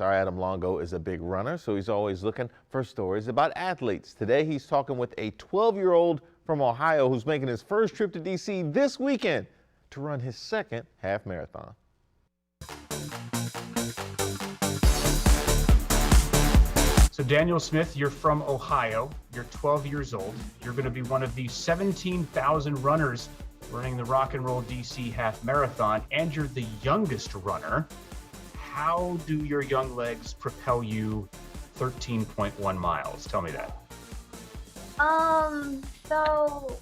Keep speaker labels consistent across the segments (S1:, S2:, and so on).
S1: Our Adam Longo is a big runner, so he's always looking for stories about athletes. Today, he's talking with a 12-year-old from Ohio who's making his first trip to D.C. this weekend to run his second half marathon.
S2: So Daniel Smith, you're from Ohio, you're 12 years old, you're going to be one of the 17,000 runners running the Rock and Roll DC Half Marathon, and you're the youngest runner. How do your young legs propel you 13.1 miles? Tell me that.
S3: So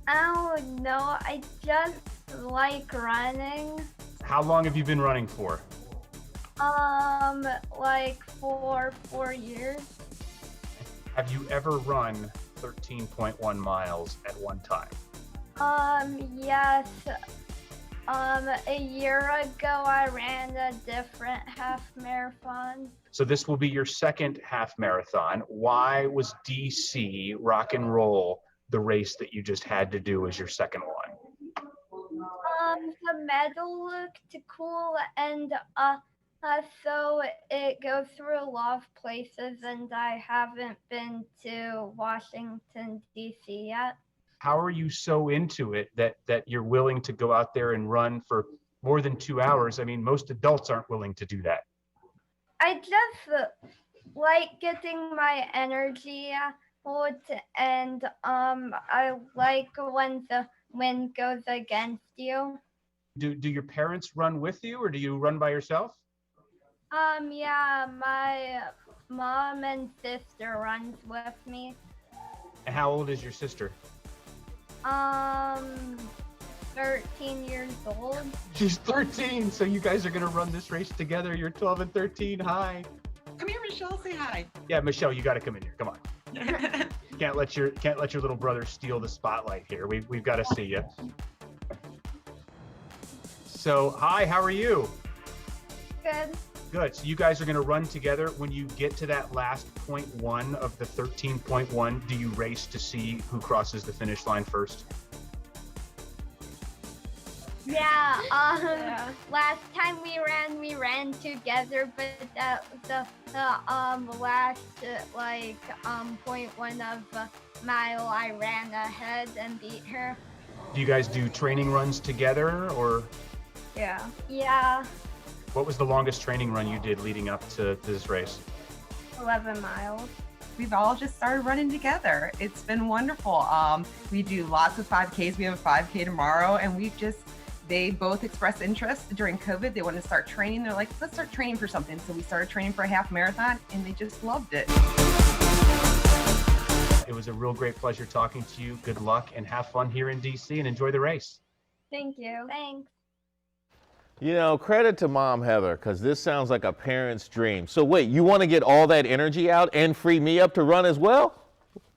S3: I don't know, I just like running.
S2: How long have you been running for?
S3: Like for 4 years.
S2: Have you ever run 13.1 miles at one time?
S3: Yes. A year ago I ran a different half marathon.
S2: So this will be your second half marathon. Why was DC Rock and Roll the race that you just had to do as your second one?
S3: The medal looked cool, and so it goes through a lot of places, and I haven't been to Washington, D.C. yet.
S2: How are you so into it that you're willing to go out there and run for more than 2 hours? I mean, most adults aren't willing to do that.
S3: I just like getting my energy out, and I like when the wind goes against you.
S2: Do your parents run with you, or do you run by yourself?
S3: Yeah, my mom and sister runs with me.
S2: And how old is your sister?
S3: 13 years old.
S2: She's 13, so you guys are gonna run this race together. You're 12 and 13. Hi.
S4: Come here, Michelle. Say hi.
S2: Yeah, Michelle, you got to come in here. Come on. Can't let your little brother steal the spotlight here. We've got to see you. So, hi. How are you?
S3: Good.
S2: Good. So you guys are going to run together. When you get to that last 0.1 of the 13.1, do you race to see who crosses the finish line first?
S3: Yeah, last time we ran together, but that was the last 0.1 of a mile I ran ahead and beat her.
S2: Do you guys do training runs together, or?
S3: Yeah. Yeah.
S2: What was the longest training run you did leading up to this race?
S3: 11 miles.
S4: We've all just started running together. It's been wonderful. We do lots of 5Ks. We have a 5K tomorrow, and they both expressed interest during COVID. They wanted to start training. They're like, let's start training for something. So we started training for a half marathon, and they just loved it.
S2: It was a real great pleasure talking to you. Good luck and have fun here in DC and enjoy the race.
S3: Thank you. Thanks.
S1: You know, credit to Mom Heather, because this sounds like a parent's dream. So wait, you want to get all that energy out and free me up to run as well?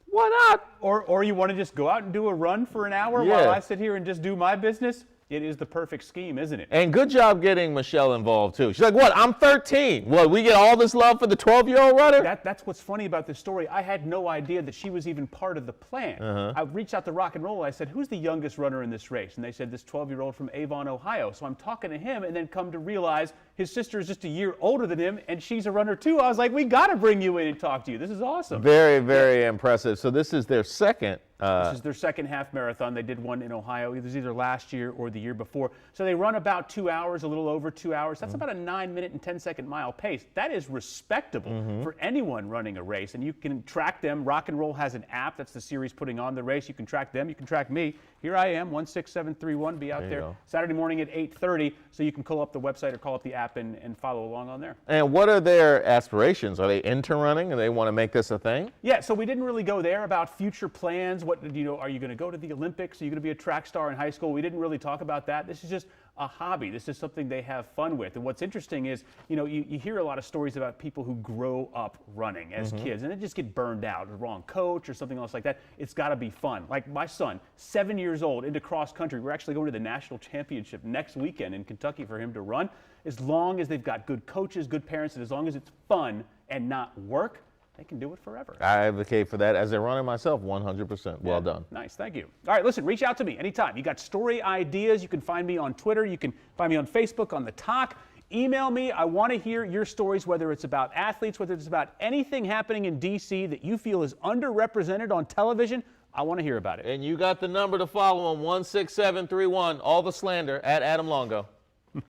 S1: Why not?
S5: Or you want to just go out and do a run for an hour while I sit here and just do my business? It is the perfect scheme, isn't it?
S1: And good job getting Michelle involved, too. She's like, what, I'm 13. What, we get all this love for the 12-year-old runner?
S5: That's what's funny about this story. I had no idea that she was even part of the plan. I reached out to Rock and Roll. I said, who's the youngest runner in this race? And they said, this 12-year-old from Avon, Ohio. So I'm talking to him and then come to realize his sister is just a year older than him, and she's a runner, too. I was like, we got to bring you in and talk to you. This is awesome.
S1: Very, very impressive. So this is their second.
S5: This is their second half marathon. They did one in Ohio. It was either last year or the year before. So they run about 2 hours, a little over 2 hours. That's about a 9-minute and 10-second mile pace. That is respectable for anyone running a race. And you can track them. Rock and Roll has an app. That's the series putting on the race. You can track them. You can track me. Here I am, 16731. Be out there Saturday morning at 8:30. So you can call up the website or call up the app and follow along on there.
S1: And what are their aspirations? Are they into running and they want to make this a thing?
S5: Yeah, so we didn't really go there about future plans. What, are you going to go to the Olympics? Are you going to be a track star in high school? We didn't really talk about that. This is just a hobby. This is something they have fun with. And what's interesting is, you hear a lot of stories about people who grow up running as kids and they just get burned out, the wrong coach or something else like that. It's got to be fun. Like my son, 7 years old, into cross country. We're actually going to the national championship next weekend in Kentucky for him to run. As long as they've got good coaches, good parents, and as long as it's fun and not work, they can do it forever.
S1: I advocate for that as a runner myself, 100%. Well done.
S5: Nice, thank you. All right, listen, reach out to me anytime. You got story ideas, you can find me on Twitter, you can find me on Facebook, on the Talk. Email me. I want to hear your stories, whether it's about athletes, whether it's about anything happening in D.C. that you feel is underrepresented on television. I want to hear about it.
S1: And you got the number to follow him, 16731, all the slander, at Adam Longo.